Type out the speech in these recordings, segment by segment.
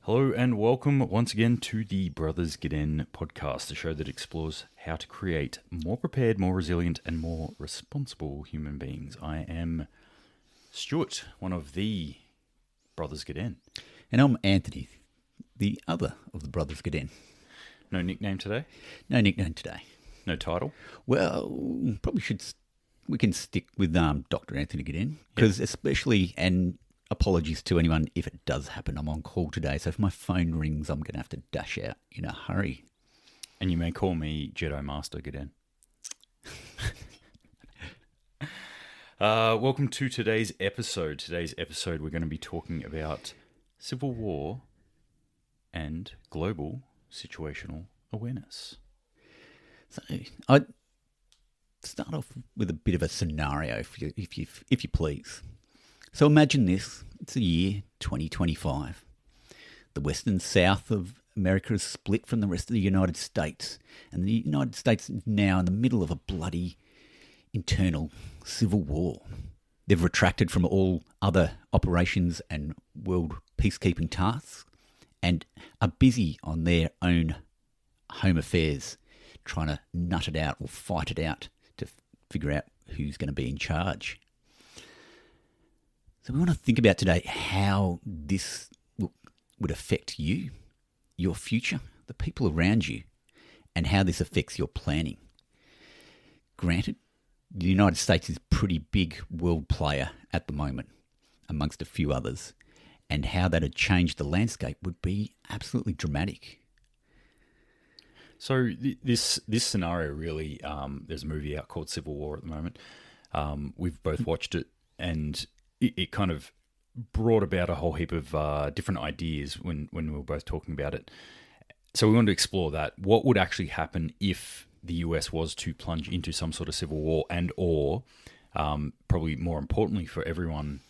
Hello and welcome once again to the Brothers Get In podcast, a show that explores how to create more prepared, more resilient, and more responsible human beings. I am Stuart, one of the Brothers Get In. And I'm Anthony, the other of the Brothers Get In. No nickname today? No nickname today. No title? Well, we can stick with Dr. Anthony Get In, because especially, and apologies to anyone if it does happen, I'm on call today, so if my phone rings, I'm going to have to dash out in a hurry. And you may call me Jedi Master Get In. Welcome to today's episode. Today's episode, we're going to be talking about civil war and global situational awareness. So I'd start off with a bit of a scenario, if you please. So imagine this. It's the year 2025. The western south of America is split from the rest of the United States, and the United States is now in the middle of a bloody internal civil war. They've retracted from all other operations and world peacekeeping tasks and are busy on their own home affairs, trying to nut it out or fight it out to figure out who's going to be in charge. So we want to think about today how this would affect you, your future, the people around you, and how this affects your planning. Granted, the United States is a pretty big world player at the moment, amongst a few others, and how that had changed the landscape would be absolutely dramatic. So this scenario really, there's a movie out called Civil War at the moment. We've both watched it, and it kind of brought about a whole heap of different ideas when we were both talking about it. So we wanted to explore that. What would actually happen if the US was to plunge into some sort of civil war, and or probably more importantly for everyone,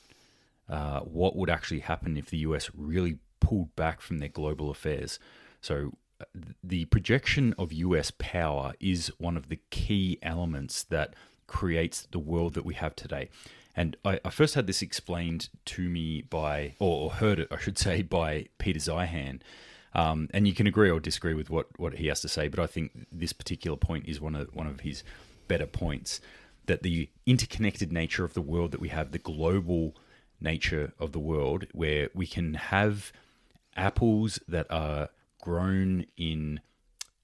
what would actually happen if the US really pulled back from their global affairs? So the projection of US power is one of the key elements that creates the world that we have today. And I first had this explained to me by, or heard it, I should say, by Peter Zeihan. And you can agree or disagree with what he has to say, but I think this particular point is one of his better points, that the interconnected nature of the world that we have, the global nature of the world, where we can have apples that are grown in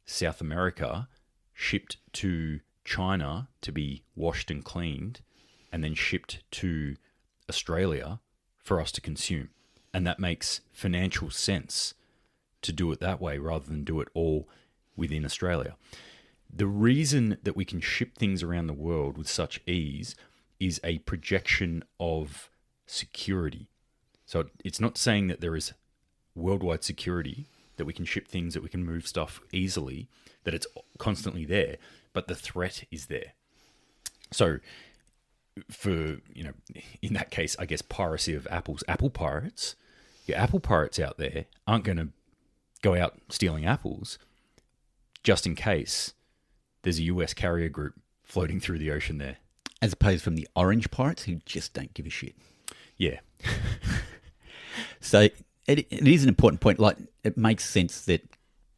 South America, shipped to China to be washed and cleaned, and then shipped to Australia for us to consume. And that makes financial sense to do it that way rather than do it all within Australia. The reason that we can ship things around the world with such ease is a projection of security. So it's not saying that there is worldwide security, that we can ship things, that we can move stuff easily, that it's constantly there, but the threat is there. So for, in that case, I guess piracy of apples, apple pirates, your apple pirates out there aren't going to go out stealing apples just in case there's a US carrier group floating through the ocean there. As opposed from the orange pirates who just don't give a shit. Yeah. So it is an important point. Like, it makes sense that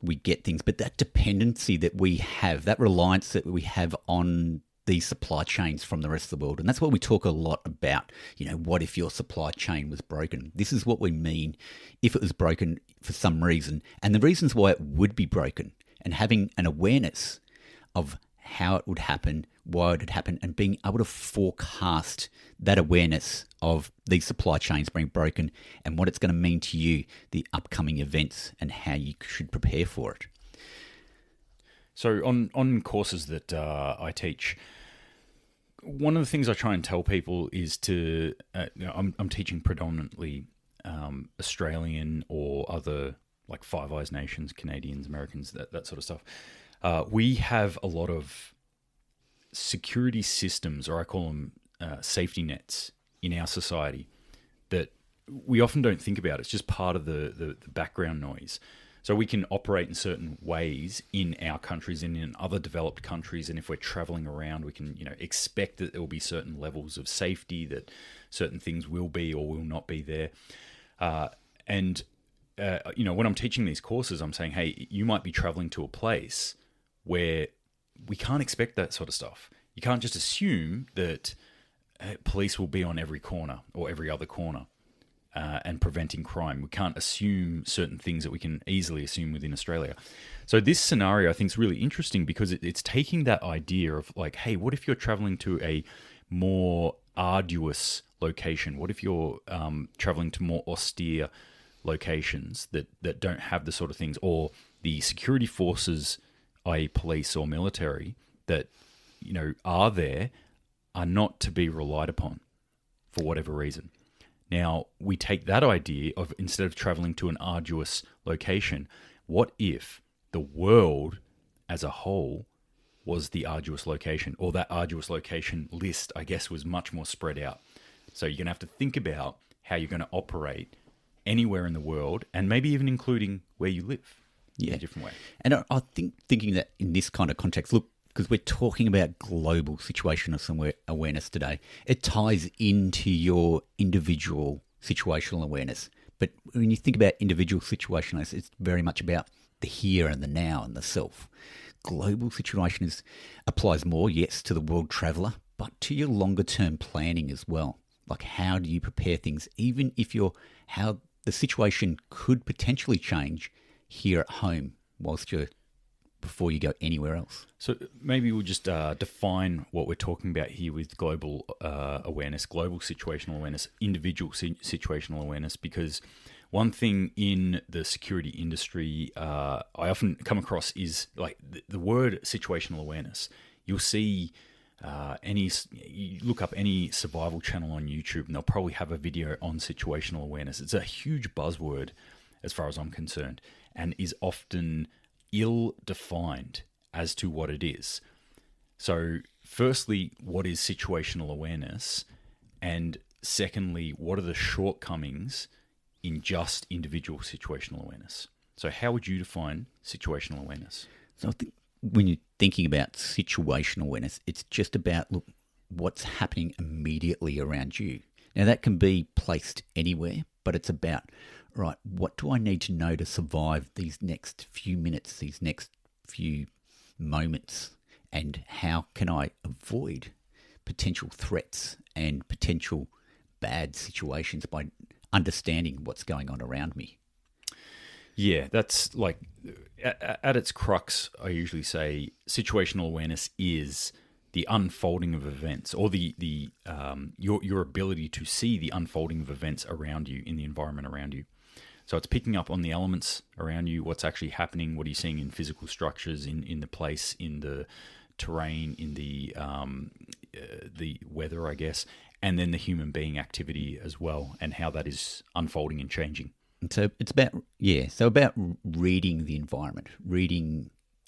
we get things, but that dependency that we have, that reliance that we have on these supply chains from the rest of the world, and that's what we talk a lot about. What if your supply chain was broken? This is what we mean if it was broken for some reason, and the reasons why it would be broken, and having an awareness of how it would happen, why it would happen, and being able to forecast that awareness of these supply chains being broken and what it's going to mean to you, the upcoming events, and how you should prepare for it. So on courses that I teach, one of the things I try and tell people is to, I'm teaching predominantly Australian or other, like Five Eyes nations, Canadians, Americans, that sort of stuff. We have a lot of security systems, or I call them safety nets, in our society that we often don't think about. It's just part of the background noise. So we can operate in certain ways in our countries and in other developed countries, and if we're traveling around, we can expect that there will be certain levels of safety, that certain things will be or will not be there. And when I'm teaching these courses, I'm saying, hey, you might be traveling to a place where we can't expect that sort of stuff. You can't just assume that police will be on every corner or every other corner and preventing crime. We can't assume certain things that we can easily assume within Australia. So this scenario I think is really interesting because it's taking that idea of like, hey, what if you're traveling to a more arduous location? What if you're traveling to more austere locations that don't have the sort of things, or the security forces, i.e. police or military, that are there, are not to be relied upon for whatever reason. Now, we take that idea of, instead of traveling to an arduous location, what if the world as a whole was the arduous location, or that arduous location list, I guess, was much more spread out. So you're going to have to think about how you're going to operate anywhere in the world, and maybe even including where you live in a different way. And I think thinking that in this kind of context, look, because we're talking about global situational awareness today, it ties into your individual situational awareness. But when you think about individual situational awareness, it's very much about the here and the now and the self. Global situation applies more, yes, to the world traveller, but to your longer term planning as well. Like, how do you prepare things, even if how the situation could potentially change here at home before you go anywhere else. So maybe we'll just define what we're talking about here with global awareness, global situational awareness, individual situational awareness, because one thing in the security industry I often come across is like the word situational awareness. You'll see you look up any survival channel on YouTube and they'll probably have a video on situational awareness. It's a huge buzzword as far as I'm concerned, and is often ill-defined as to what it is. So firstly, what is situational awareness? And secondly, what are the shortcomings in just individual situational awareness? So how would you define situational awareness? So I think when you're thinking about situational awareness, it's just about, look, what's happening immediately around you. Now, that can be placed anywhere, but it's about, right, what do I need to know to survive these next few minutes, these next few moments, and how can I avoid potential threats and potential bad situations by understanding what's going on around me? Yeah, that's like, at its crux, I usually say situational awareness is the unfolding of events, or your ability to see the unfolding of events around you in the environment around you. So it's picking up on the elements around you, what's actually happening, what are you seeing in physical structures, in the place, in the terrain, in the weather, I guess, and then the human being activity as well, and how that is unfolding and changing. And so it's about reading the environment,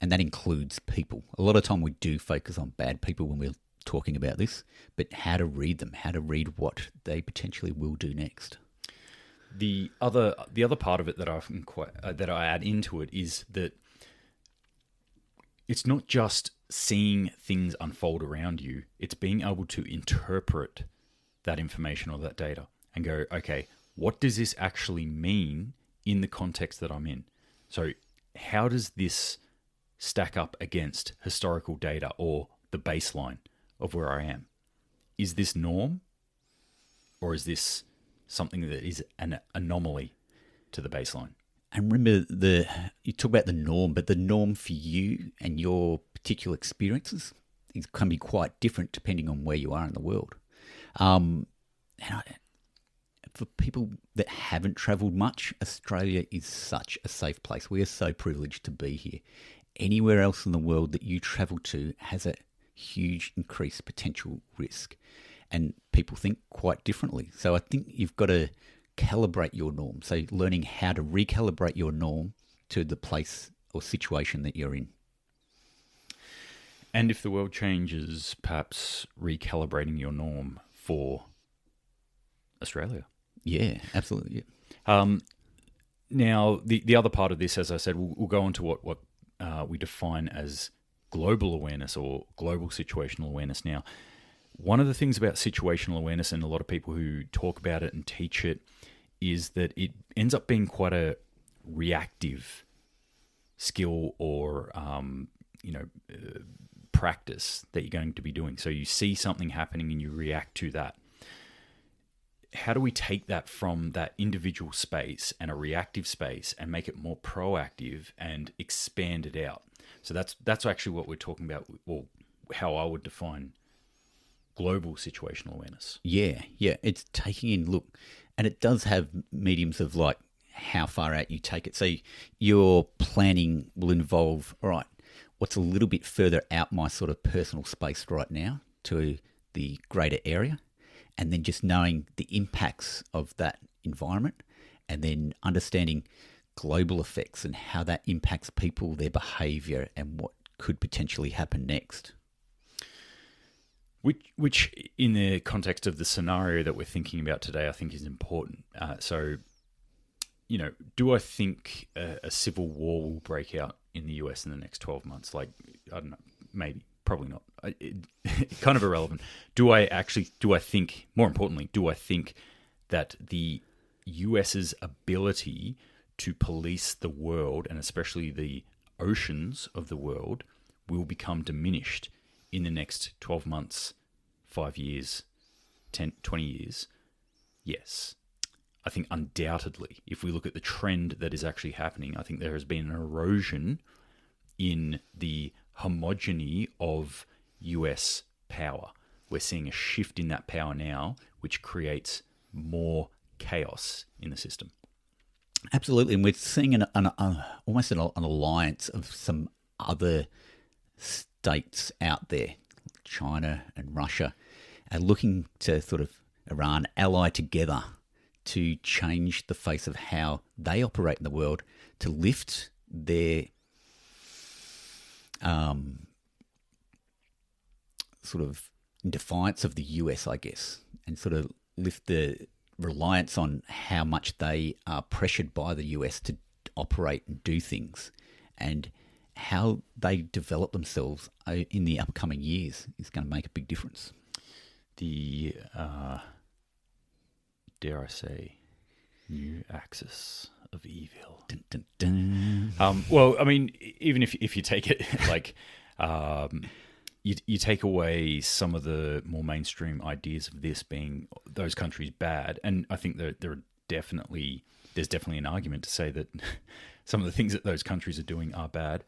and that includes people. A lot of time we do focus on bad people when we're talking about this, but how to read them, how to read what they potentially will do next. The other part of it that I add into it is that it's not just seeing things unfold around you, it's being able to interpret that information or that data and go, okay, what does this actually mean in the context that I'm in? So how does this stack up against historical data or the baseline of where I am? Is this norm, or is this something that is an anomaly to the baseline? And remember, you talk about the norm, but the norm for you and your particular experiences can be quite different depending on where you are in the world. For people that haven't travelled much, Australia is such a safe place. We are so privileged to be here. Anywhere else in the world that you travel to has a huge increased potential risk, and people think quite differently. So I think you've got to calibrate your norm. So learning how to recalibrate your norm to the place or situation that you're in. And if the world changes, perhaps recalibrating your norm for Australia. Yeah, absolutely. Yeah. Now, the other part of this, as I said, we'll go on to what we define as global awareness or global situational awareness. Now, one of the things about situational awareness, and a lot of people who talk about it and teach it, is that it ends up being quite a reactive skill or practice that you're going to be doing. So you see something happening and you react to that. How do we take that from that individual space and a reactive space and make it more proactive and expand it out? So that's actually what we're talking about, or how I would define global situational awareness. Yeah. It's taking in, look, and it does have mediums of like how far out you take it. So your planning will involve, all right, what's a little bit further out my sort of personal space right now to the greater area, and then just knowing the impacts of that environment, and then understanding global effects and how that impacts people, their behaviour, and what could potentially happen next. Which in the context of the scenario that we're thinking about today, I think is important. Do I think a civil war will break out in the US in the next 12 months? Like, I don't know, maybe, probably not. Kind of irrelevant. Do I think, more importantly, do I think that the US's ability to police the world, and especially the oceans of the world, will become diminished in the next 12 months, 5 years, 10, 20 years? Yes. I think undoubtedly, if we look at the trend that is actually happening, I think there has been an erosion in the homogeny of US power. We're seeing a shift in that power now, which creates more chaos in the system. Absolutely, and we're seeing almost an alliance of some other states out there, China and Russia, are looking to sort of Iran ally together to change the face of how they operate in the world, to lift their sort of in defiance of the US, I guess, and sort of lift the reliance on how much they are pressured by the US to operate and do things, and how they develop themselves in the upcoming years is going to make a big difference. The, dare I say, new axis of evil. Dun, dun, dun. Well, I mean, even if you take it like, you take away some of the more mainstream ideas of this being those countries bad, and I think that there's definitely an argument to say that some of the things that those countries are doing are bad,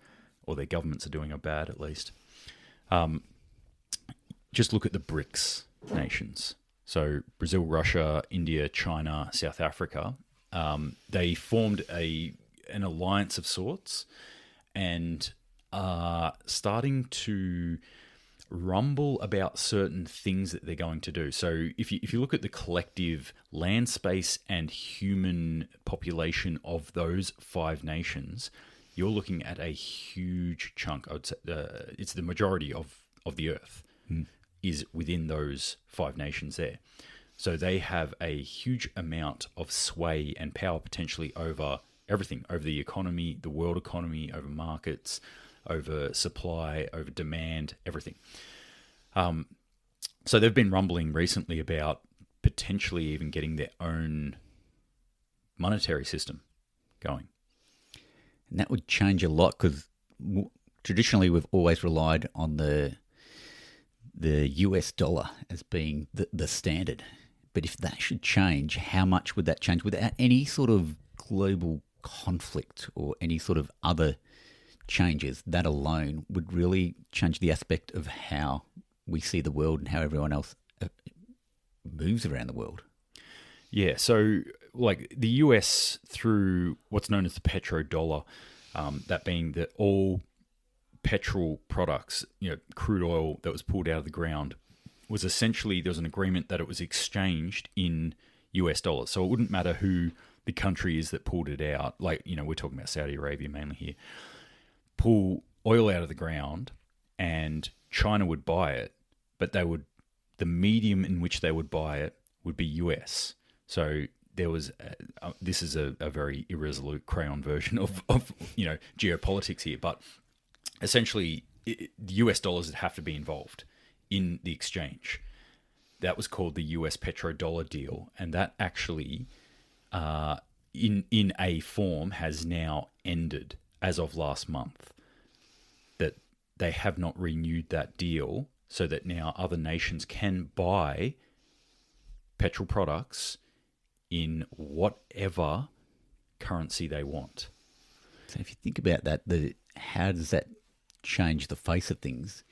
or their governments are doing are bad, at least. Just look at the BRICS nations. So Brazil, Russia, India, China, South Africa. They formed an alliance of sorts and are starting to rumble about certain things that they're going to do. So if you look at the collective land space and human population of those 5 nations, you're looking at a huge chunk. I would say it's the majority of the Earth is within those 5 nations there. So they have a huge amount of sway and power potentially over everything, over the economy, the world economy, over markets, over supply, over demand, everything. So they've been rumbling recently about potentially even getting their own monetary system going. And that would change a lot, because traditionally we've always relied on the US dollar as being the standard. But if that should change, how much would that change without any sort of global conflict or any sort of other changes? That alone would really change the aspect of how we see the world and how everyone else moves around the world. Yeah, so like the US, through what's known as the petrodollar, that being that all petrol products, crude oil that was pulled out of the ground, was essentially, there was an agreement that it was exchanged in US dollars. So it wouldn't matter who the country is that pulled it out. Like, we're talking about Saudi Arabia mainly here. Pull oil out of the ground and China would buy it, but the medium in which they would buy it would be US. So there was, this is a very irresolute crayon version of geopolitics here, but essentially the US dollars would have to be involved in the exchange. That was called the US petrodollar deal, and that actually in a form has now ended as of last month. That they have not renewed that deal, so that now other nations can buy petrol products in whatever currency they want. So if you think about that, how does that change the face of things?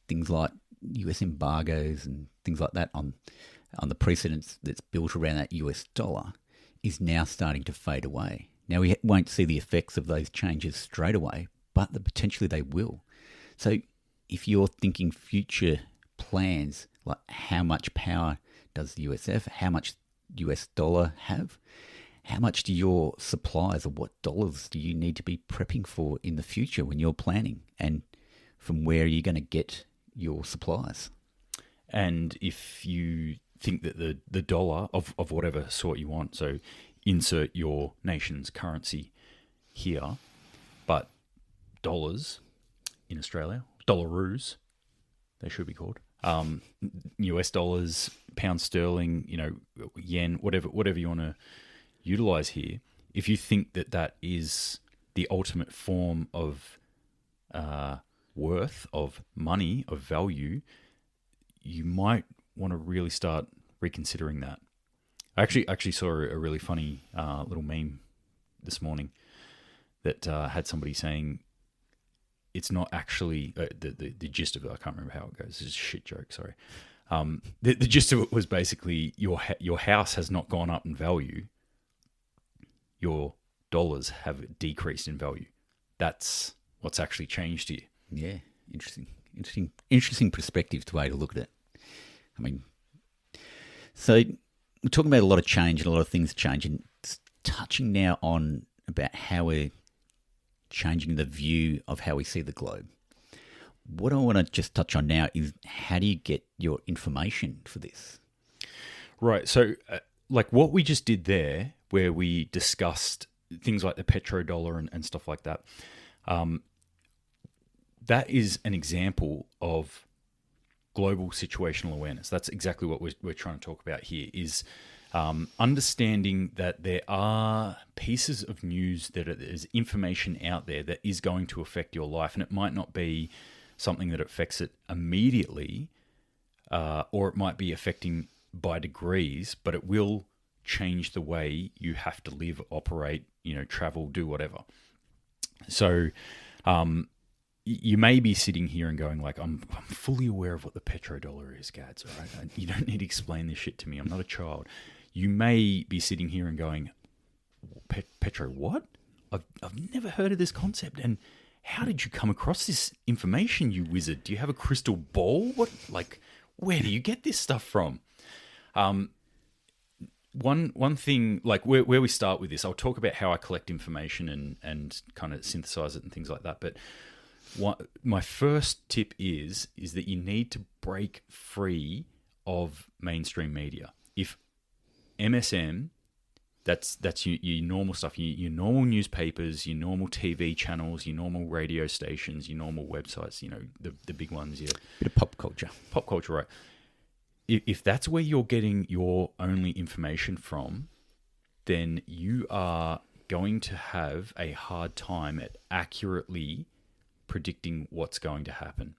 Things like US embargoes and things like that on the precedents that's built around that US dollar is now starting to fade away. Now, we won't see the effects of those changes straight away, but potentially they will. So if you're thinking future plans, like how much power does the USF, how much US dollar have, how much do your suppliers, or what dollars do you need to be prepping for in the future when you're planning, and from where are you going to get your supplies? And if you think that the dollar of whatever sort you want, so insert your nation's currency here, but dollars in Australia, dollaroos, they should be called, US dollars, pound sterling, yen, whatever you want to utilize here. If you think that is the ultimate form of worth, of money, of value, you might want to really start reconsidering that. I actually saw a really funny little meme this morning that had somebody saying it's not actually the gist of it. I can't remember how it goes. It's a shit joke. Sorry. The gist of it was basically your house has not gone up in value. Your dollars have decreased in value. That's what's actually changed here. Yeah, interesting perspective to way to look at it. I mean, so we're talking about a lot of change and a lot of things changing. Touching now on about how we're changing the view of how we see the globe. What I want to just touch on now is how do you get your information for this? Right. So, like what we just did there, where we discussed things like the petrodollar and stuff like that, that is an example of global situational awareness. That's exactly what we're trying to talk about here, is understanding that there are pieces of news, there's information out there that is going to affect your life, and it might not be something that affects it immediately, or it might be affecting by degrees, but it will change the way you have to live, operate, travel, do whatever. So you may be sitting here and going like, I'm fully aware of what the petrodollar is, Gads, all right? You don't need to explain this shit to me. I'm not a child. You may be sitting here and going, Petro what? I've never heard of this concept. And how did you come across this information, you wizard? Do you have a crystal ball? Where do you get this stuff from? One thing, like where we start with this, I'll talk about how I collect information and kind of synthesize it and things like that. But my first tip is that you need to break free of mainstream media. If MSM, that's your normal stuff, your normal newspapers, your normal TV channels, your normal radio stations, your normal websites, the big ones. Bit of pop culture. Pop culture, right. If that's where you're getting your only information from, then you are going to have a hard time at accurately predicting what's going to happen.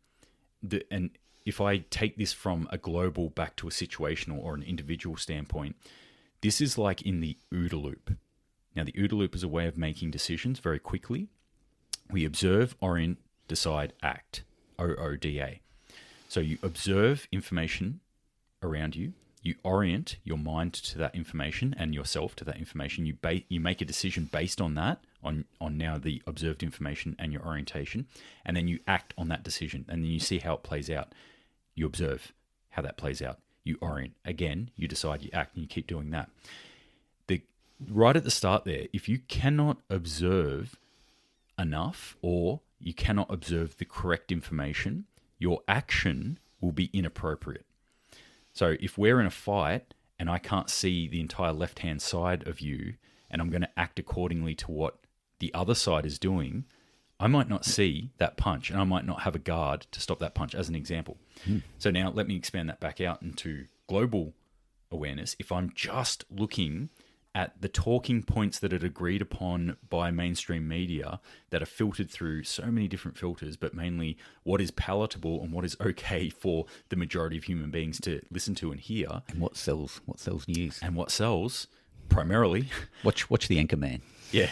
And if I take this from a global back to a situational or an individual standpoint, this is like in the OODA loop. Now, the OODA loop is a way of making decisions very quickly. We observe, orient, decide, act. OODA. So you observe information around you. You orient your mind to that information and yourself to that information. You make a decision based on that, on now the observed information and your orientation, and then you act on that decision, and then you see how it plays out. You observe how that plays out. You orient. Again, you decide, you act, and you keep doing that. Right at the start there, if you cannot observe enough or you cannot observe the correct information, your action will be inappropriate. So if we're in a fight and I can't see the entire left-hand side of you and I'm going to act accordingly to what the other side is doing, I might not see that punch and I might not have a guard to stop that punch, as an example. So now let me expand that back out into global awareness. If I'm just looking at the talking points that are agreed upon by mainstream media that are filtered through so many different filters, but mainly what is palatable and what is okay for the majority of human beings to listen to and hear. And what sells news. And what sells, primarily. Watch the Anchorman. Yeah.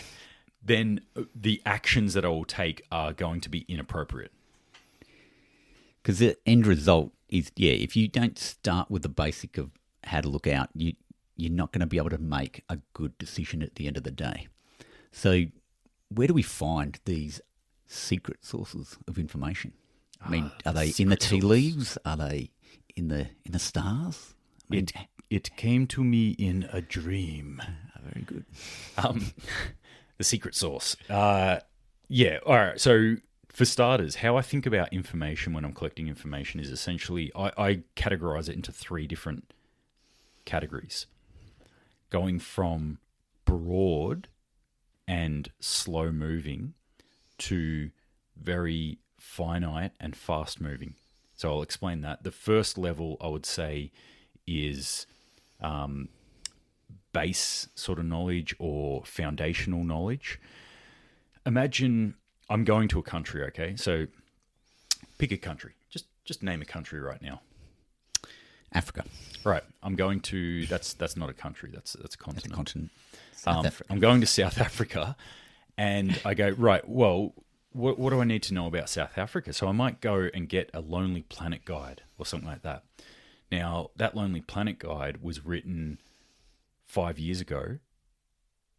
Then the actions that I will take are going to be inappropriate. Because the end result is, if you don't start with the basic of how to look out, you're not going to be able to make a good decision at the end of the day. So where do we find these secret sources of information? I mean, are they in the tea leaves? Are they in the stars? I mean, it came to me in a dream. Very good. The secret source. Yeah. All right. So for starters, how I think about information when I'm collecting information is essentially I categorize it into 3 different categories, going from broad and slow moving to very finite and fast moving. So I'll explain that. The first level I would say is base sort of knowledge or foundational knowledge. Imagine I'm going to a country, okay? So pick a country. Just name a country right now. Africa. Right. I'm going to that's not a country, that's a continent. That's a continent. South Africa. I'm going to South Africa and I go, right, well, what do I need to know about South Africa? So I might go and get a Lonely Planet guide or something like that. Now, that Lonely Planet guide was written 5 years ago,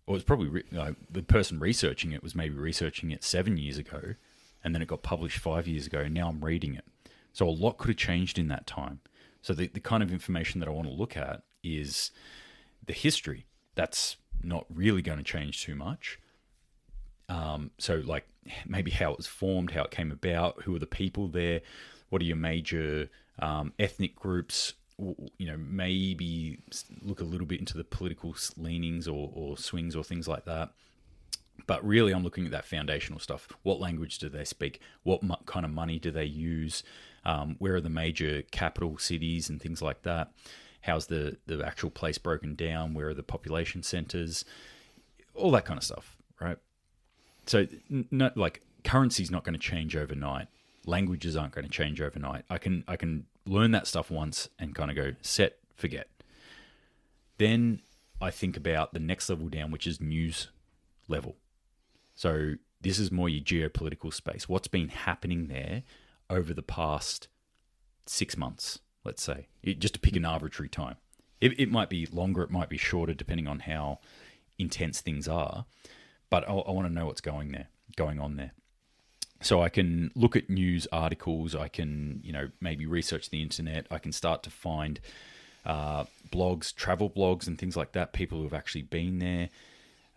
or it's probably written, the person researching it was maybe researching it 7 years ago, and then it got published 5 years ago, and now I'm reading it. So a lot could have changed in that time. So the kind of information that I want to look at is the history. That's not really going to change too much. So like maybe how it was formed, how it came about, who are the people there, what are your major ethnic groups, maybe look a little bit into the political leanings or swings or things like that. But really I'm looking at that foundational stuff. What language do they speak? What kind of money do they use? Where are the major capital cities and things like that? How's the actual place broken down? Where are the population centers? All that kind of stuff, right? So, like currency's not going to change overnight. Languages aren't going to change overnight. I can learn that stuff once and kind of go set, forget. Then I think about the next level down, which is news level. So this is more your geopolitical space. What's been happening there over the past 6 months, let's say, just to pick an arbitrary time. It might be longer, it might be shorter, depending on how intense things are. But I want to know what's going on there. So I can look at news articles. I can, maybe research the internet. I can start to find blogs, travel blogs, and things like that. People who have actually been there.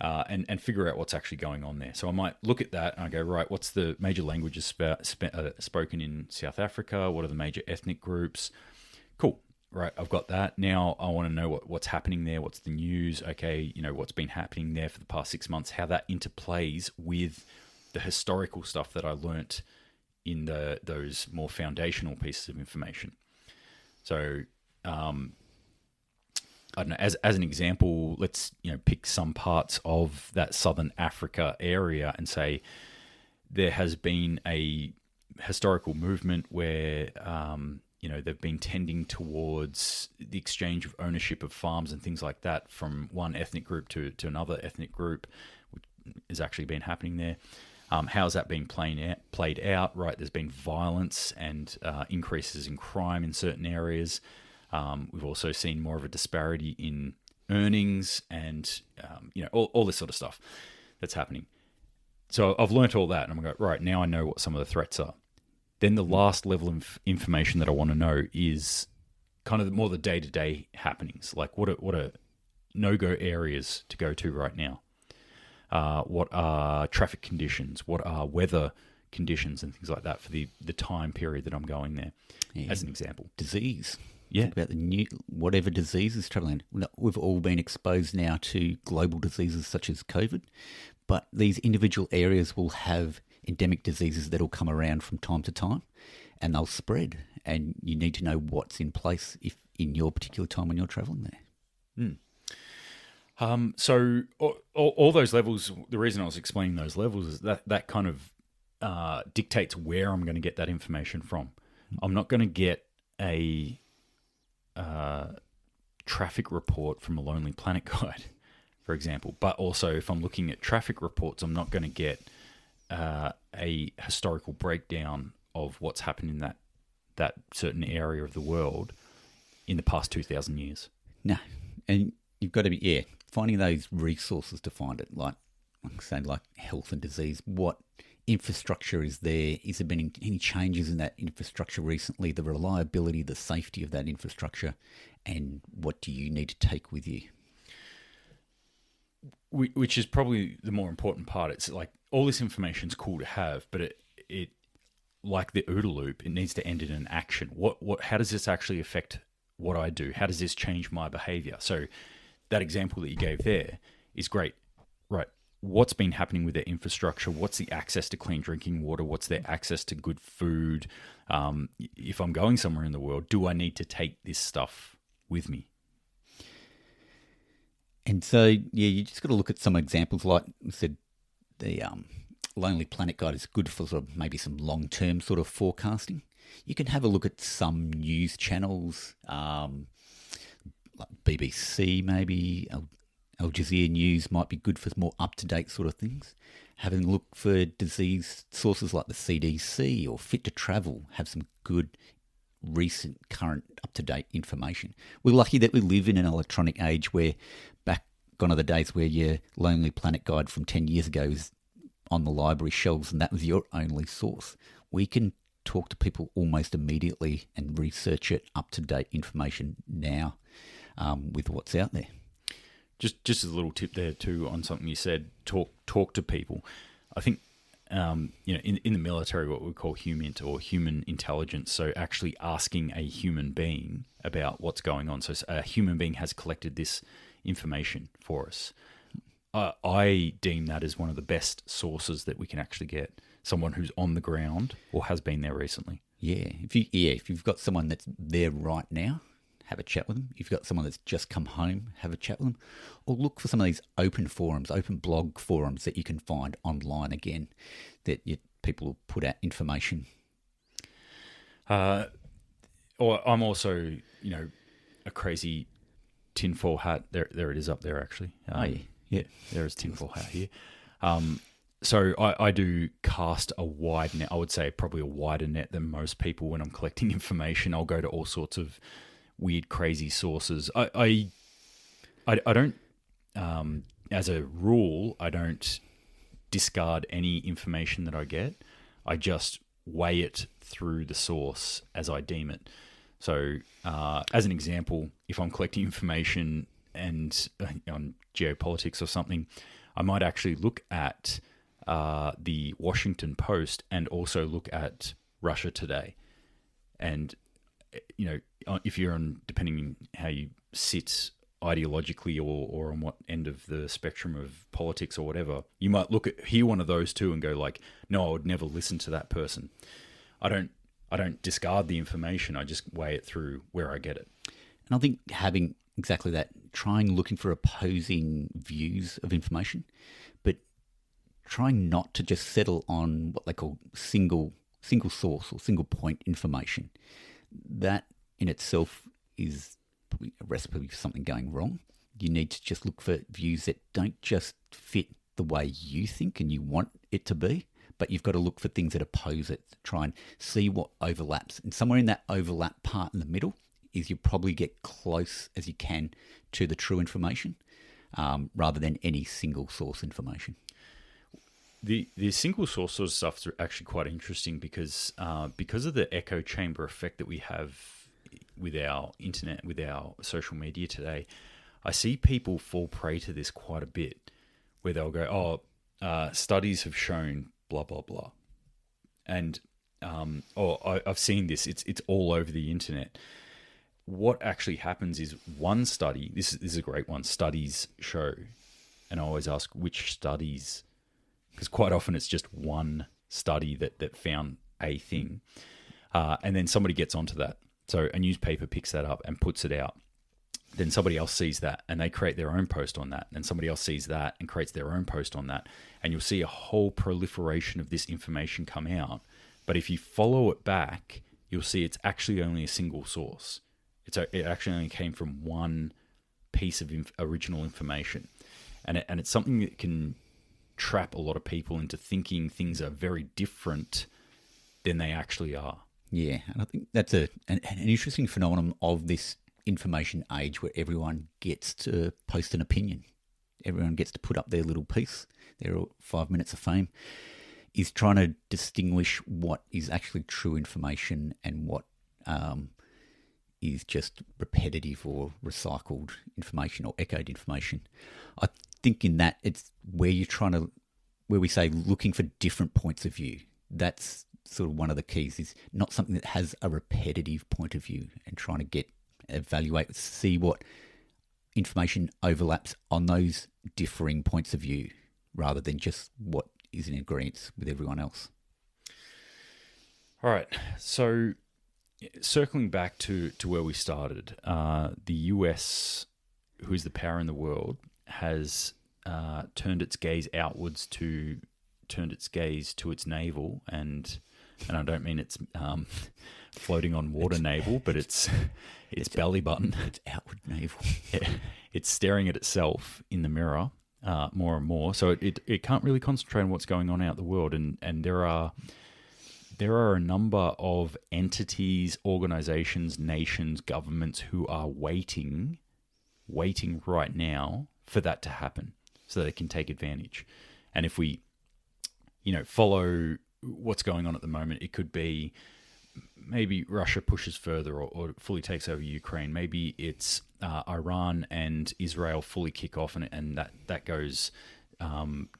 And figure out what's actually going on there. So I might look at that and I go, right, what's the major languages spoken in South Africa? What are the major ethnic groups? Cool. Right, I've got that. Now I want to know what's happening there. What's the news? Okay, what's been happening there for the past 6 months, how that interplays with the historical stuff that I learnt in those more foundational pieces of information. So I don't know, as an example, let's pick some parts of that Southern Africa area and say there has been a historical movement where they've been tending towards the exchange of ownership of farms and things like that from one ethnic group to another ethnic group, which has actually been happening there. How's that being played out? Right, there's been violence and increases in crime in certain areas. We've also seen more of a disparity in earnings and, all this sort of stuff that's happening. So I've learnt all that and I'm going, right, now I know what some of the threats are. Then the last level of information that I want to know is kind of more the day-to-day happenings. Like what are no-go areas to go to right now? What are traffic conditions? What are weather conditions and things like that for the time period that I'm going there, as an example. Disease. Yeah. Think about whatever disease is travelling. We've all been exposed now to global diseases such as COVID, but these individual areas will have endemic diseases that will come around from time to time and they'll spread. And you need to know what's in place if in your particular time when you're travelling there. So all those levels, the reason I was explaining those levels is that kind of dictates where I'm going to get that information from. I'm not going to get a traffic report from a Lonely Planet guide, for example. But also, if I'm looking at traffic reports, I'm not going to get a historical breakdown of what's happened in that certain area of the world in the past 2,000 years. No, and you've got to be finding those resources to find it, like say like health and disease. What infrastructure is there? Is there been any changes in that infrastructure recently? The reliability, the safety of that infrastructure, and what do you need to take with you? Which is probably the more important part. It's like all this information's cool to have, but it like the OODA loop, it needs to end in an action. How does this actually affect what I do? How does this change my behavior? So that example that you gave there is great, right? What's been happening with their infrastructure? What's the access to clean drinking water? What's their access to good food? If I'm going somewhere in the world, do I need to take this stuff with me? And so, you just got to look at some examples. Like I said, the Lonely Planet Guide is good for sort of maybe some long-term sort of forecasting. You can have a look at some news channels, like BBC maybe, Al Jazeera News might be good for more up-to-date sort of things. Having a look for disease sources like the CDC or Fit to Travel, have some good recent, current, up-to-date information. We're lucky that we live in an electronic age where back gone are the days where your Lonely Planet Guide from 10 years ago is on the library shelves and that was your only source. We can talk to people almost immediately and research it, up-to-date information now with what's out there. Just as a little tip there too on something you said, talk to people. I think in the military, what we call HUMINT or human intelligence. So actually asking a human being about what's going on. So a human being has collected this information for us. I deem that as one of the best sources that we can actually get. Someone who's on the ground or has been there recently. Yeah, if you've got someone that's there right now, have a chat with them. If you've got someone that's just come home, have a chat with them. Or look for some of these open forums, open blog forums that you can find online again, that people will put out information. Or I'm also, a crazy tinfoil hat. There it is up there actually. Yeah. There is tinfoil hat here. So I do cast a wide net. I would say probably a wider net than most people when I'm collecting information. I'll go to all sorts of weird, crazy sources. I don't, as a rule, I don't discard any information that I get. I just weigh it through the source as I deem it. So, as an example, if I'm collecting information and on geopolitics or something, I might actually look at the Washington Post and also look at Russia Today. And, if you're on, depending on how you sit ideologically or on what end of the spectrum of politics or whatever, you might hear one of those two and go like, no, I would never listen to that person. I don't discard the information. I just weigh it through where I get it. And I think having exactly that, looking for opposing views of information, but trying not to just settle on what they call single source or single point information. That in itself is probably a recipe for something going wrong. You need to just look for views that don't just fit the way you think and you want it to be, but you've got to look for things that oppose it, try and see what overlaps. And somewhere in that overlap part in the middle is you probably get close as you can to the true information rather than any single source information. The single source sort of stuff is actually quite interesting because of the echo chamber effect that we have with our internet, with our social media today. I see people fall prey to this quite a bit, where they'll go, studies have shown blah blah blah, and I've seen this. It's all over the internet. What actually happens is one study. This is a great one. Studies show, and I always ask which studies. Because quite often it's just one study that found a thing. And then somebody gets onto that. So a newspaper picks that up and puts it out. then somebody else sees that and they create their own post on that. And somebody else sees that and creates their own post on that. And you'll see a whole proliferation of this information come out. But if you follow it back, you'll see it's actually only a single source. It actually only came from one piece of original information. And it's something that can trap a lot of people into thinking things are very different than they actually are. Yeah, and I think that's an interesting phenomenon of this information age where everyone gets to post an opinion. Everyone gets to put up their little piece, their 5 minutes of fame, is trying to distinguish what is actually true information and what is just repetitive or recycled information or echoed information. I think in that it's where you're trying to, where we say looking for different points of view. That's sort of one of the keys, is not something that has a repetitive point of view, and trying to evaluate, see what information overlaps on those differing points of view rather than just what is in agreement with everyone else. All right. So circling back to where we started, the US, who is the power in the world, has turned its gaze outwards to its navel, and I don't mean it's floating on water navel, but it's belly button. It's outward navel. It's staring at itself in the mirror more and more. So it can't really concentrate on what's going on out in the world, and there are a number of entities, organizations, nations, governments who are waiting right now for that to happen so they can take advantage. And if we, follow what's going on at the moment, it could be maybe Russia pushes further or fully takes over Ukraine. Maybe it's Iran and Israel fully kick off, and that goes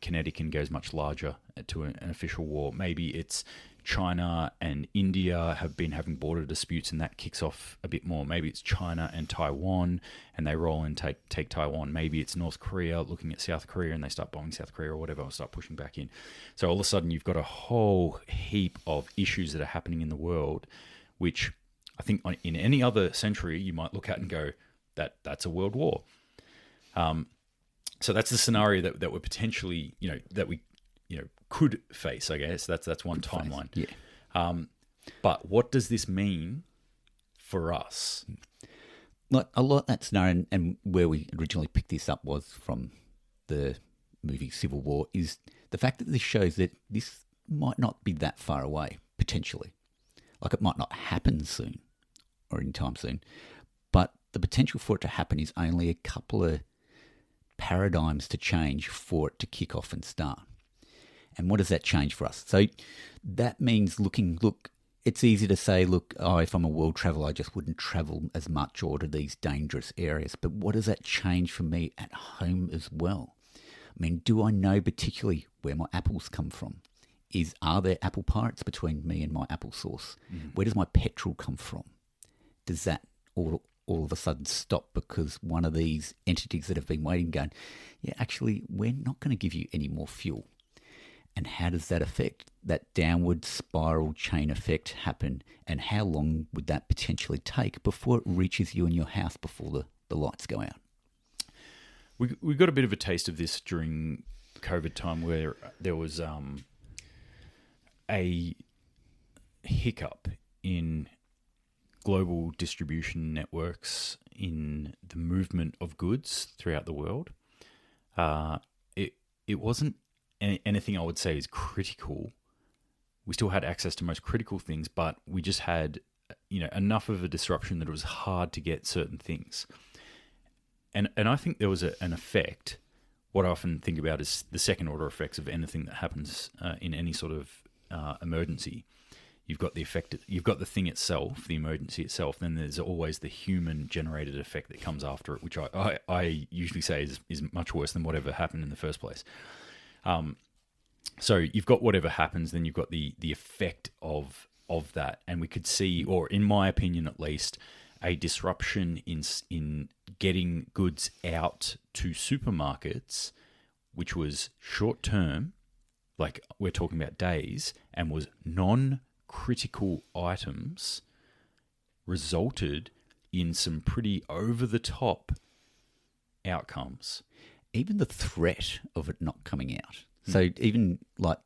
kinetic and goes much larger to an official war. Maybe it's China and India have been having border disputes, and that kicks off a bit more. Maybe it's China and Taiwan, and they roll and take Taiwan. Maybe it's North Korea looking at South Korea, and they start bombing South Korea or whatever, or start pushing back in. So all of a sudden, you've got a whole heap of issues that are happening in the world, which I think in any other century you might look at and go, that's a world war. So that's the scenario that we're potentially, that we could face, I guess. That's one timeline. Yeah. But what does this mean for us? Like a lot of that scenario, and where we originally picked this up was from the movie Civil War, is the fact that this shows that this might not be that far away, potentially. Like, it might not happen soon or anytime soon, but the potential for it to happen is only a couple of paradigms to change for it to kick off and start. And what does that change for us? So that means it's easy to say, if I'm a world traveller, I just wouldn't travel as much or to these dangerous areas. But what does that change for me at home as well? I mean, do I know particularly where my apples come from? Are there apple pirates between me and my apple source? Where does my petrol come from? Does that all of a sudden stop because one of these entities that have been waiting going, yeah, actually, we're not going to give you any more fuel? And how does that affect that downward spiral chain effect happen? And how long would that potentially take before it reaches you in your house before the lights go out? We got a bit of a taste of this during COVID time, where there was a hiccup in global distribution networks in the movement of goods throughout the world. It wasn't anything I would say is critical. We still had access to most critical things, but we just had enough of a disruption that it was hard to get certain things. And I think there was an effect. What I often think about is the second order effects of anything that happens in any sort of emergency. You've got the effect. You've got the thing itself, the emergency itself. Then there's always the human-generated effect that comes after it, which I usually say is much worse than whatever happened in the first place. So you've got whatever happens, then you've got the effect of that, and we could see, or in my opinion at least, a disruption in getting goods out to supermarkets, which was short term, like we're talking about days, and was non-critical items, resulted in some pretty over-the-top outcomes. Even the threat of it not coming out. So even like,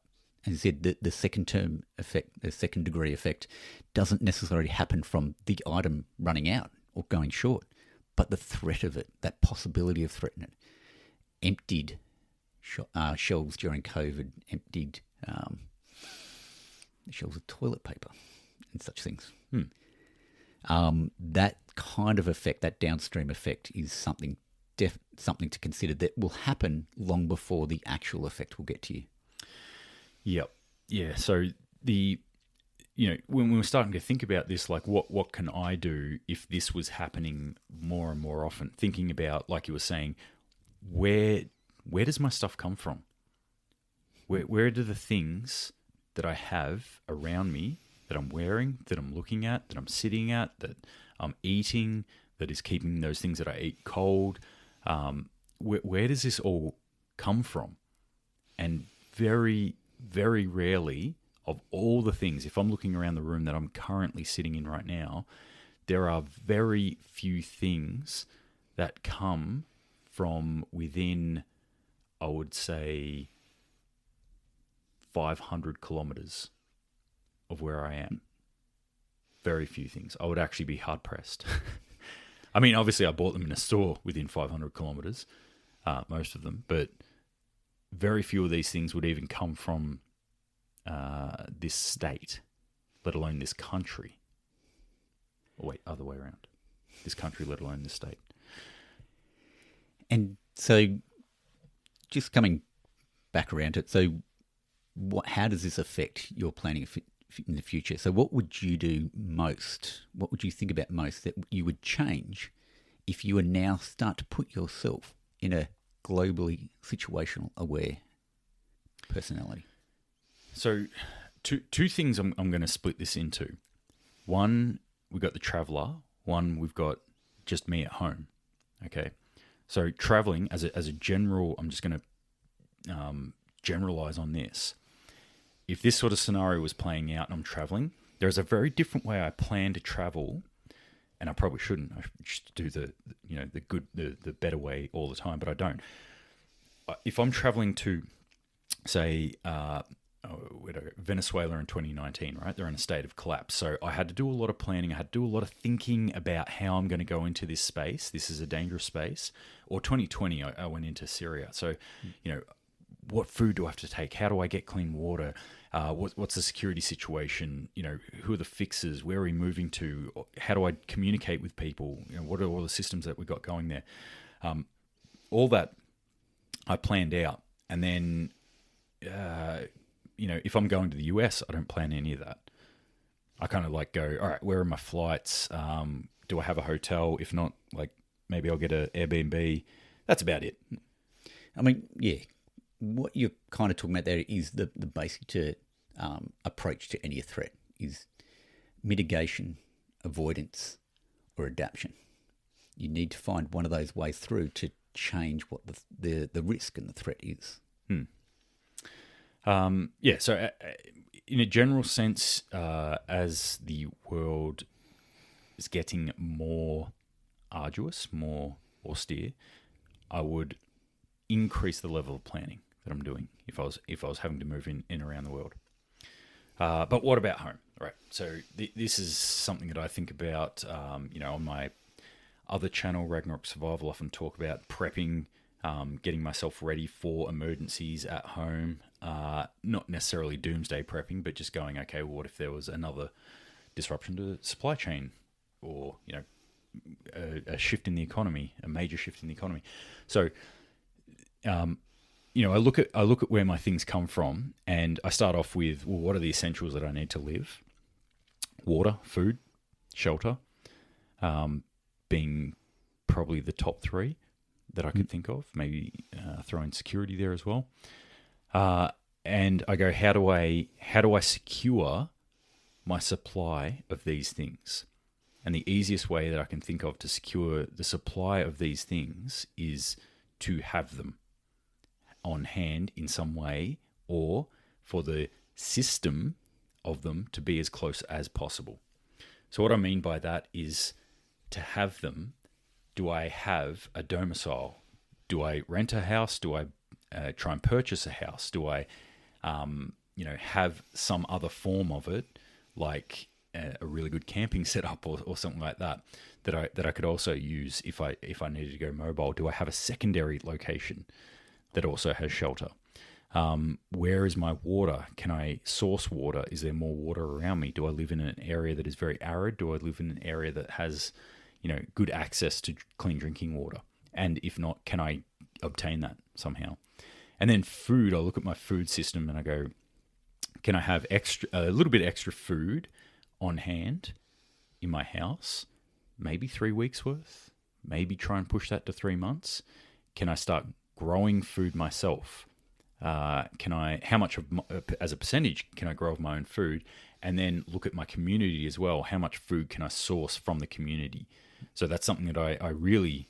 as you said, the second term effect, the second degree effect, doesn't necessarily happen from the item running out or going short, but the threat of it, that possibility of threatening it. Emptied shelves during COVID, emptied shelves of toilet paper and such things. That kind of effect, that downstream effect, is something to consider that will happen long before the actual effect will get to you. Yep. Yeah. So when we're starting to think about this, like what can I do if this was happening more and more often? Thinking about, like you were saying, where does my stuff come from? Where do the things that I have around me, that I'm wearing, that I'm looking at, that I'm sitting at, that I'm eating, that is keeping those things that I eat cold, where does this all come from? And very, very rarely, of all the things, if I'm looking around the room that I'm currently sitting in right now, there are very few things that come from within, I would say, 500 kilometers of where I am. Very few things. I would actually be hard pressed. I mean, obviously I bought them in a store within 500 kilometers, most of them, but very few of these things would even come from this state, let alone this country. Oh, wait, other way around. This country, let alone this state. And so, just coming back around to it, so how does this affect your planning in the future? So what would you do most? What would you think about most that you would change if you were now start to put yourself in a globally situational aware personality? So two things I'm going to split this into. One, we've got the traveller. One, we've got just me at home. Okay. So traveling as a general, I'm just going to generalize on this. If this sort of scenario was playing out and I'm traveling, there's a very different way I plan to travel, and I probably shouldn't. I should do the better way all the time, but I don't. If I'm traveling to, say, Venezuela in 2019, right? They're in a state of collapse. So I had to do a lot of planning. I had to do a lot of thinking about how I'm going to go into this space. This is a dangerous space. Or 2020, I went into Syria. So, what food do I have to take? How do I get clean water? What's the security situation? Who are the fixes? Where are we moving to? How do I communicate with people? What are all the systems that we've got going there? All that I planned out. And then, if I'm going to the US, I don't plan any of that. I kind of go, all right, where are my flights? Do I have a hotel? If not, maybe I'll get an Airbnb. That's about it. I mean, yeah. What you're kind of talking about there is the basic approach to any threat is mitigation, avoidance, or adaptation. You need to find one of those ways through to change what the risk and the threat is. So in a general sense, as the world is getting more arduous, more austere, I would increase the level of planning that I'm doing if I was having to move in around the world. But what about home? Right. So this is something that I think about. On my other channel, Ragnarok Survival, I often talk about prepping, getting myself ready for emergencies at home. Not necessarily doomsday prepping, but just going, okay, well, what if there was another disruption to the supply chain, or a shift in the economy, a major shift in the economy. So. I look at where my things come from, and I start off with, well, what are the essentials that I need to live? Water, food, shelter, being probably the top three that I could think of. Maybe throw in security there as well. And I go, how do I secure my supply of these things? And the easiest way that I can think of to secure the supply of these things is to have them on hand in some way, or for the system of them to be as close as possible. So what I mean by that is to have them, do I have a domicile? Do I rent a house? Do I try and purchase a house? Do I, have some other form of it, like a really good camping setup or something like that, that I could also use if I needed to go mobile? Do I have a secondary location that also has shelter? Where is my water? Can I source water? Is there more water around me? Do I live in an area that is very arid? Do I live in an area that has, good access to clean drinking water? And if not, can I obtain that somehow? And then food, I look at my food system and I go, can I have a little bit extra food on hand in my house? Maybe 3 weeks worth. Maybe try and push that to 3 months. Can I start growing food myself? How much as a percentage can I grow of my own food? And then look at my community as well. How much food can I source from the community? So that's something that I really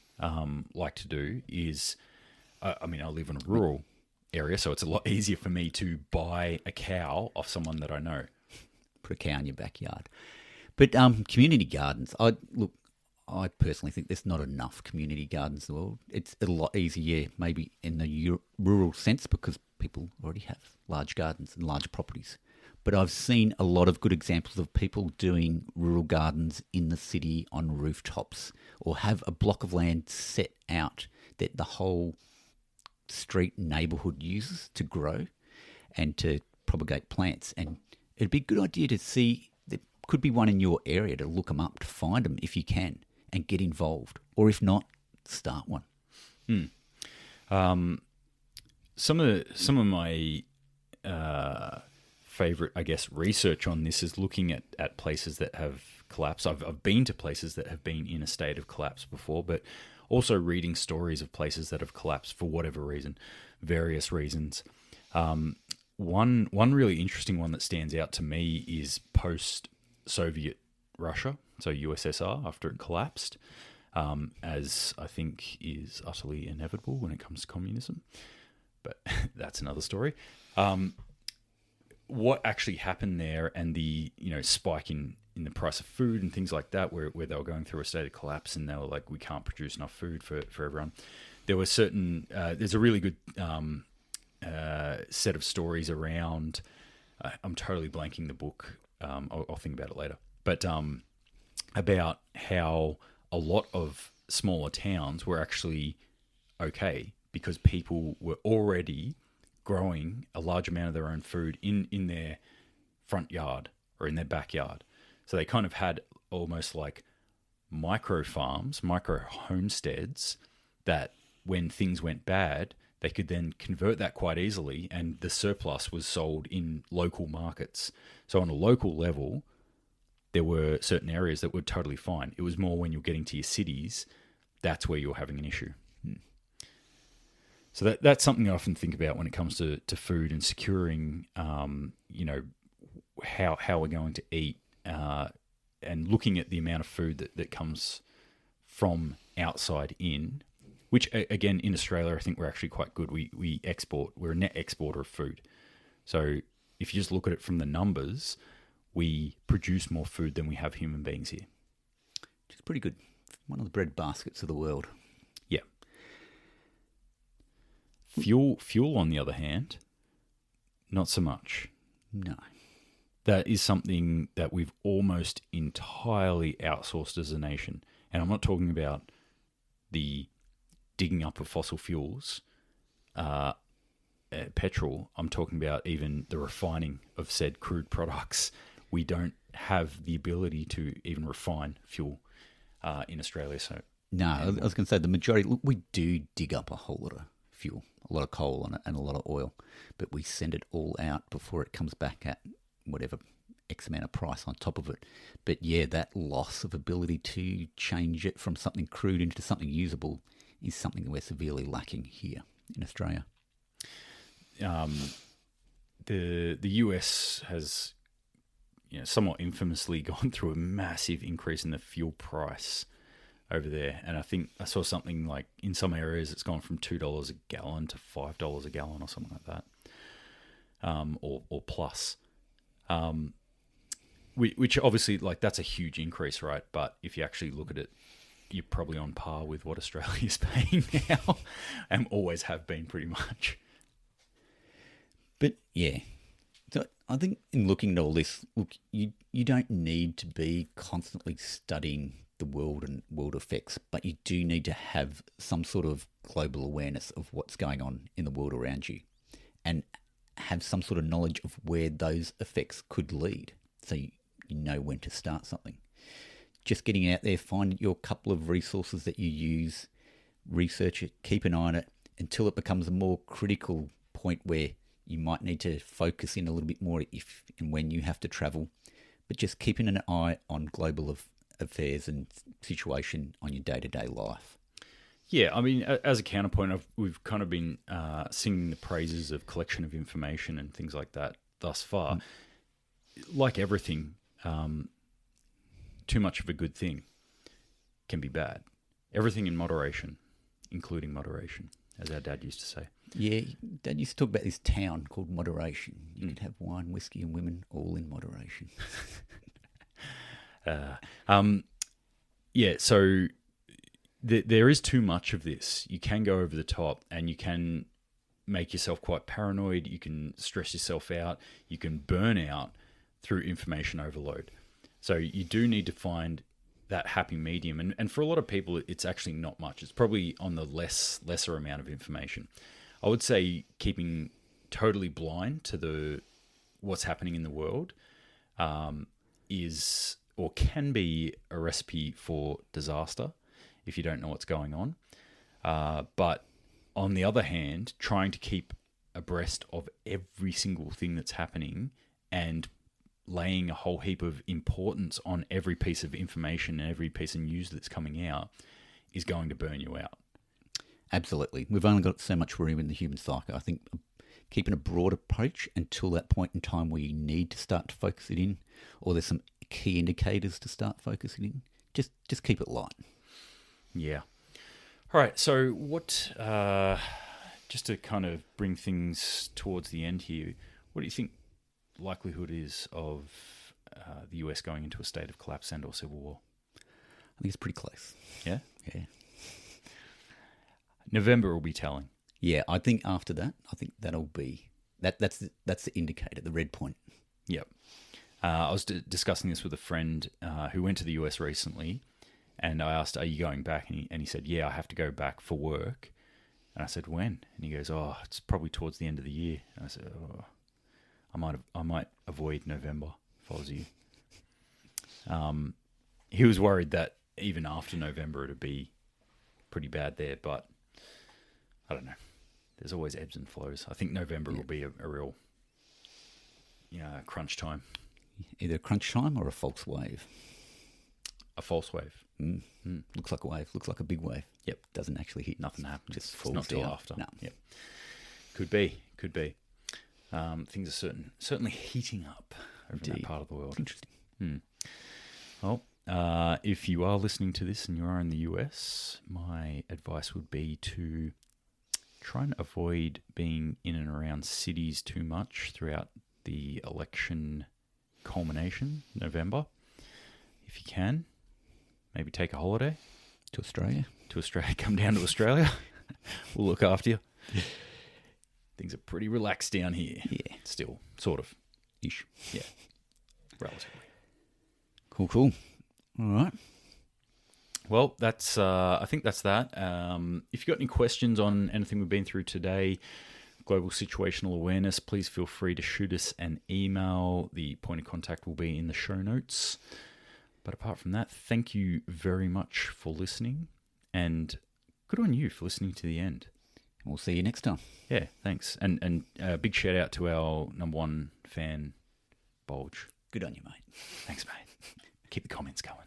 like to do is, I live in a rural area, so it's a lot easier for me to buy a cow off someone that I know. Put a cow in your backyard. But community gardens, I personally think there's not enough community gardens in the world. It's a lot easier maybe in the rural sense because people already have large gardens and large properties. But I've seen a lot of good examples of people doing rural gardens in the city on rooftops, or have a block of land set out that the whole street neighbourhood uses to grow and to propagate plants. And it'd be a good idea to see, there could be one in your area, to look them up, to find them if you can, and get involved. Or if not, start one. Some of my favorite, I guess, research on this is looking at places that have collapsed. I've been to places that have been in a state of collapse before, but also reading stories of places that have collapsed for whatever reason, various reasons. One really interesting one that stands out to me is post-Soviet Russia, so USSR, after it collapsed, as I think is utterly inevitable when it comes to communism. But that's another story. What actually happened there, and the spike in the price of food and things like that, where they were going through a state of collapse, and they were like, we can't produce enough food for everyone. There were certain there's a really good set of stories around. I'm totally blanking the book. I'll think about it later. But about how a lot of smaller towns were actually okay because people were already growing a large amount of their own food in their front yard or in their backyard. So they kind of had almost like micro farms, micro homesteads that when things went bad, they could then convert that quite easily, and the surplus was sold in local markets. So on a local level, there were certain areas that were totally fine. It was more when you're getting to your cities, that's where you're having an issue. So that's something I often think about when it comes to food and securing, how we're going to eat, and looking at the amount of food that comes from outside in, which again in Australia I think we're actually quite good. We export. We're a net exporter of food. So if you just look at it from the numbers, we produce more food than we have human beings here. Which is pretty good. One of the bread baskets of the world. Yeah. Fuel, on the other hand, not so much. No. That is something that we've almost entirely outsourced as a nation. And I'm not talking about the digging up of fossil fuels, petrol. I'm talking about even the refining of said crude products. We don't have the ability to even refine fuel in Australia. So no, I was going to say the majority. Look, we do dig up a whole lot of fuel, a lot of coal and a lot of oil, but we send it all out before it comes back at whatever X amount of price on top of it. But yeah, that loss of ability to change it from something crude into something usable is something that we're severely lacking here in Australia. The US has somewhat infamously gone through a massive increase in the fuel price over there. And I think I saw something like in some areas it's gone from $2 a gallon to $5 a gallon or something like that, or plus. which obviously, like, that's a huge increase, right? But if you actually look at it, you're probably on par with what Australia's paying now, and always have been pretty much. But yeah, so I think in looking at all this, look, you don't need to be constantly studying the world and world effects, but you do need to have some sort of global awareness of what's going on in the world around you, and have some sort of knowledge of where those effects could lead, so you know when to start something. Just getting out there, find your couple of resources that you use, research it, keep an eye on it until it becomes a more critical point where you might need to focus in a little bit more if and when you have to travel. But just keeping an eye on global affairs and situation on your day-to-day life. Yeah, I mean, as a counterpoint, we've kind of been singing the praises of collection of information and things like that thus far. Like everything, too much of a good thing can be bad. Everything in moderation, including moderation, as our dad used to say. Yeah, Dad used to talk about this town called moderation. You could have wine, whiskey, and women all in moderation. Yeah, so there is too much of this. You can go over the top, and you can make yourself quite paranoid. You can stress yourself out. You can burn out through information overload. So you do need to find that happy medium. And for a lot of people, it's actually not much. It's probably on the lesser amount of information. I would say keeping totally blind to what's happening in the world is or can be a recipe for disaster if you don't know what's going on. But on the other hand, trying to keep abreast of every single thing that's happening and laying a whole heap of importance on every piece of information and every piece of news that's coming out is going to burn you out. Absolutely. We've only got so much room in the human psyche. I think keeping a broad approach until that point in time where you need to start to focus it in, or there's some key indicators to start focusing in, just keep it light. Yeah. All right. So what, just to kind of bring things towards the end here, what do you think likelihood is of the US going into a state of collapse and or civil war? I think it's pretty close. Yeah? Yeah. November will be telling. Yeah, I think after that, I think that'll be that's the indicator, the red point. Yep. I was discussing this with a friend who went to the US recently, and I asked, "Are you going back?" And he said, "Yeah, I have to go back for work." And I said, "When?" And he goes, "Oh, it's probably towards the end of the year." And I said, "Oh, I might avoid November if I was you." He was worried that even after November it'd be pretty bad there, but I don't know. There's always ebbs and flows. I think November will be a real crunch time. Either a crunch time or a false wave. A false wave. Looks like a wave. Looks like a big wave. Yep. Doesn't actually hit. Nothing happens. Just It's falls not till down. after. No. Yep. Could be. Things are certainly heating up over in that part of the world. Interesting. Well, if you are listening to this and you are in the US, my advice would be to try and avoid being in and around cities too much throughout the election culmination, November. If you can, maybe take a holiday. To Australia. Come down to Australia. We'll look after you. Things are pretty relaxed down here. Yeah. Still, sort of. Ish. Yeah. Relatively. Cool. All right. Well, that's. I think that's that. If you've got any questions on anything we've been through today, global situational awareness, please feel free to shoot us an email. The point of contact will be in the show notes. But apart from that, thank you very much for listening, and good on you for listening to the end. We'll see you next time. Yeah, thanks. And a big shout out to our number one fan, Bulge. Good on you, mate. Thanks, mate. Keep the comments going.